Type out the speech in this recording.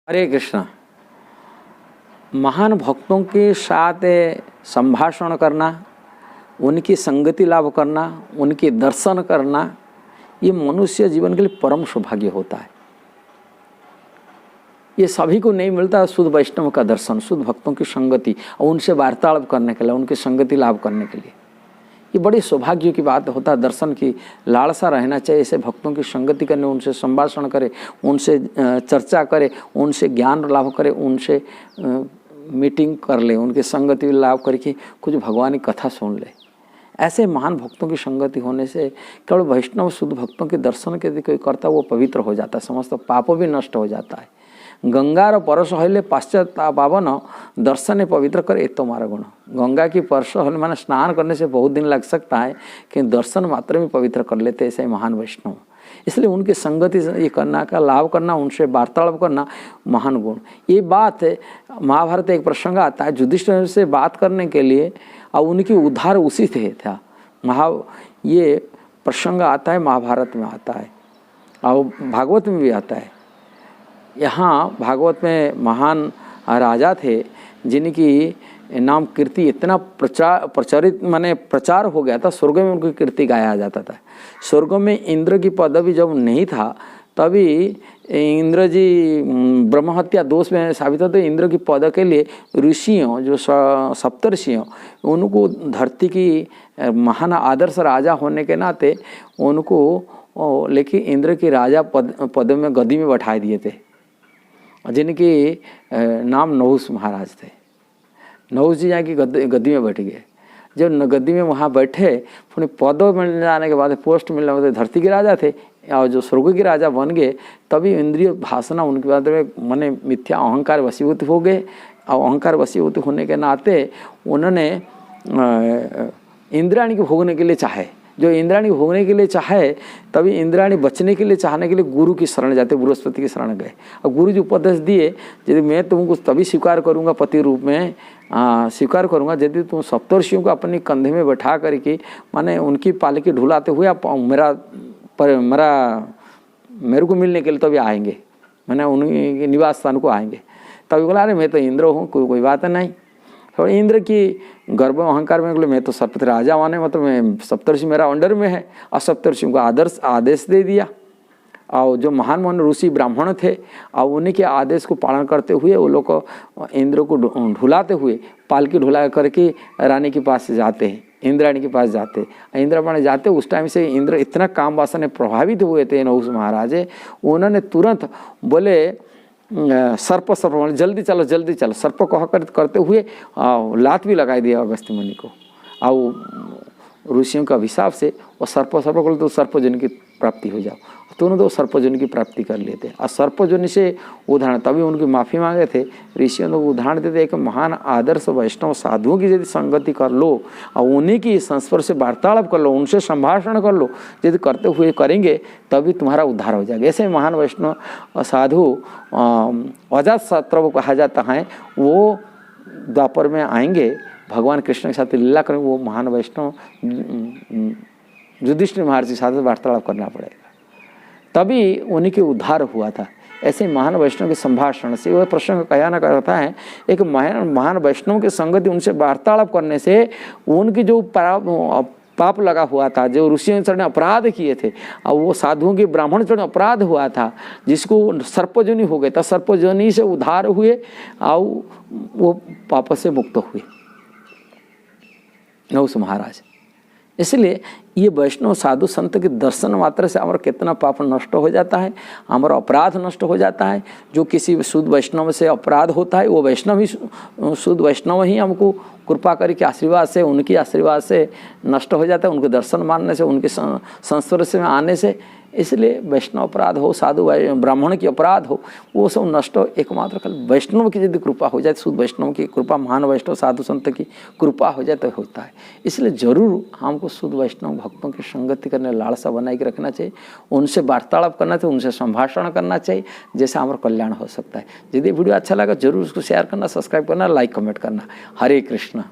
हरे कृष्णा। महान भक्तों के साथ संभाषण करना, उनकी संगति लाभ करना, उनके दर्शन करना, ये मनुष्य जीवन के लिए परम सौभाग्य होता है। ये सभी को नहीं मिलता। शुद्ध वैष्णव का दर्शन, शुद्ध भक्तों की संगति और उनसे वार्तालाप करने के लिए, उनकी संगति लाभ करने के लिए, ये बड़ी सौभाग्य की बात होता है। दर्शन की लालसा रहना चाहिए। ऐसे भक्तों की संगति करने, उनसे संभाषण करे, उनसे चर्चा करे, उनसे ज्ञान लाभ करे, उनसे मीटिंग कर ले, उनकी संगति लाभ करके कुछ भगवान की कथा सुन ले। ऐसे महान भक्तों की संगति होने से केवल वैष्णव शुद्ध भक्तों के दर्शन के यदि कोई करता वो पवित्र हो जाता है, समस्त पापों भी नष्ट हो जाता है। गंगार परश हईले पाश्चात पावन दर्शन पवित्र करे तो मारा गुण। गंगा की परश हल माने स्नान करने से बहुत दिन लग सकता है, कि दर्शन मात्र में पवित्र कर लेते ऐसे महान वैष्णव। इसलिए उनकी संगति ये करना का लाभ करना, उनसे वार्तालाप करना महान गुण। ये बात महाभारत एक प्रसंग आता है, युधिष्ठिर से बात करने के लिए और उनकी उद्धार उसी से था। ये प्रसंग आता है, महाभारत में आता है और भागवत में भी आता है। यहाँ भागवत में महान राजा थे जिनकी नाम कीर्ति इतना प्रचारित माने प्रचार हो गया था, स्वर्ग में उनकी कीर्ति गाया जाता था। स्वर्ग में इंद्र की पदवी जब नहीं था तभी इंद्र जी ब्रह्महत्या दोष में साबित होते। इंद्र की पद के लिए ऋषियों, जो सप्तर्षियों, उनको धरती की महान आदर्श राजा होने के नाते उनको लेकिन इंद्र की राजा पद में गद्दी में बैठा दिए थे, जिनकी नाम नहुस महाराज थे। नहुस जी यहाँ की गद्दी में बैठ गए। जब गद्दी में वहाँ बैठे, फिर पद मिल जाने के बाद, पोस्ट मिलने के बाद धरती के राजा थे और जो स्वर्ग के राजा बन गए, तभी इंद्रिय भाषणा उनके बाद में मने मिथ्या अहंकार वशीभूत हो गए। और अहंकार वशीभूत होने के नाते उन्होंने इंद्राणी को भोगने के लिए चाहे। जो इंद्राणी भोगने के लिए चाहे, तभी इंद्राणी बचने के लिए चाहने के लिए गुरु की शरण जाते, बृहस्पति की शरण गए। और गुरु जी उपदेश दिए, यदि मैं तुमको तभी स्वीकार करूंगा, पति रूप में स्वीकार करूंगा, यदि तुम सप्तर्षियों को अपने कंधे में बैठा करके माने उनकी पालकी ढुलाते हुए आप मेरे को मिलने के लिए तभी आएंगे, मैंने उनके निवास स्थान को आएंगे। तभी बोला, अरे मैं तो इंद्र हूँ, कोई बात नहीं। तो इंद्र की गर्व अहंकार में बोले, मैं तो सप्त राजा माने, मतलब मैं सप्तर्षि मेरा अंडर में है। और सप्तर्षियों को आदेश दे दिया। और जो महान महान ऋषि ब्राह्मण थे और उन्हीं के आदेश को पालन करते हुए वो लोग इंद्र को ढुलाते हुए पालकी ढुला करके रानी के पास जाते हैं, इंद्राणी के पास जाते। इंद्राणी जाते उस टाइम से इंद्र इतना काम वासना में प्रभावित हुए थे नहुस महाराज, उन्होंने तुरंत बोले सर्प जल्दी चलो सर्प कह करते हुए लात भी लगाई दिया अगस्त्य मुनि को। और ऋषियों का अभिशाप से वो सर्प तो सर्पजन की प्राप्ति हो जाओ, तुरंत वो सर्पजन की प्राप्ति कर लेते। और सर्पजन से उदाहरण, तभी उनकी माफ़ी मांगे थे ऋषियों ने। उदाहरण देते एक महान आदर्श वैष्णव साधुओं की यदि संगति कर लो और उन्हीं की संस्पर्श से वार्तालाप कर लो, उनसे संभाषण कर लो, यदि करते हुए करेंगे तभी तुम्हारा उद्धार हो जाएगा। ऐसे महान वैष्णव साधु अजात शत्रु कहा जाता है, वो द्वापर में आएंगे, भगवान कृष्ण के साथ लीला करेंगे। वो महान वैष्णव युधिष्ठिर महाराज के साथ वार्तालाप करना पड़ेगा, तभी उन्हीं के उद्धार हुआ था। ऐसे महान वैष्णव के संभाषण से वह प्रसंग कहना करता है, एक महान वैष्णव के संगति, उनसे वार्तालाप करने से उनकी जो पाप लगा हुआ था, जो ऋषियों के चरण अपराध किए थे, और वो साधुओं के ब्राह्मण चरण अपराध हुआ था, जिसको सर्पजनी हो गया था, सर्पजनी से उद्धार हुए और वो पाप से मुक्त हुए नहुस महाराज। इसलिए ये वैष्णव साधु संत के दर्शन मात्र से हमारा कितना पाप नष्ट हो जाता है, हमारा अपराध नष्ट हो जाता है। जो किसी शुद्ध वैष्णव से अपराध होता है, वो वैष्णव ही, शुद्ध वैष्णव ही हमको कृपा करके आशीर्वाद से, उनकी आशीर्वाद से नष्ट हो जाता है, उनके दर्शन मानने से, उनके संस्पर्श में आने से। इसलिए वैष्णव अपराध हो, साधु ब्राह्मण की अपराध हो, वो सब नष्ट हो। एकमात्र कल वैष्णव की यदि कृपा हो जाए, शुद्ध वैष्णव की कृपा, महान वैष्णव साधु संत की कृपा हो जाए तो होता है। इसलिए जरूर हमको शुद्ध वैष्णव भक्तों की संगति करने लालसा बनाए के रखना चाहिए, उनसे वार्तालाप करना चाहिए, उनसे संभाषण करना चाहिए, जैसे हमारा कल्याण हो सकता है। यदि वीडियो अच्छा लगा जरूर उसको शेयर करना, सब्सक्राइब करना, लाइक कमेंट करना। हरे कृष्णा।